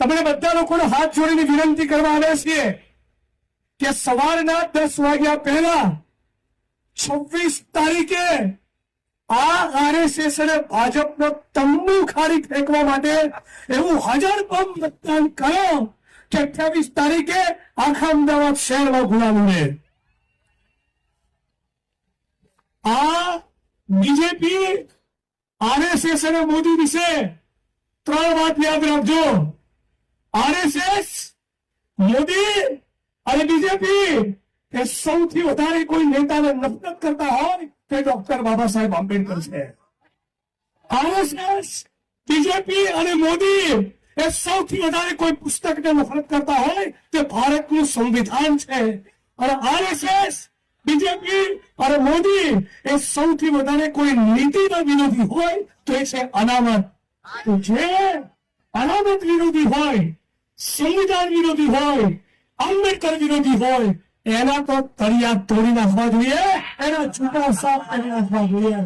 તમને બધા લોકોને હાથ જોડીને વિનંતી કરવા આવે છે કે સવારના 10 વાગ્યા પહેલા 26 તારીખે આ આરએસએસ અને ભાજપનો તંબુ ખાલી ફેંકવા માટે એવું 1000 પંપ મતદાન કરો કે 28 તારીખે આખા અમદાવાદ શહેરમાં ગુલામ ઉડે. આ બીજેપી આરએસએસ અને મોદી વિશે 3 વાત યાદ રાખજો. આરએસએસ, મોદી અને બીજેપી એ સૌથી વધારે કોઈ નેતાને નફરત કરતા હોય તે ડોક્ટર બાબા સાહેબ આંબેડકર છે. આરએસએસ, બીજેપી અને મોદી એ સૌથી વધારે કોઈ પુસ્તકને નફરત કરતા હોય તે ભારતનું સંવિધાન છે. અને આરએસએસ, બીજેપી અને મોદી એ સૌથી વધારે કોઈ નીતિના વિરોધી હોય તો એ છે અનામત. તો જે અનામત વિરોધી હોય, સંવિધાન વિરોધી હોય, આંબેડકર વિરોધી હોય એના તો તળિયા તોડી નાખવા જોઈએ, એના છૂટા સાફ કરી નાખવા જોઈએ.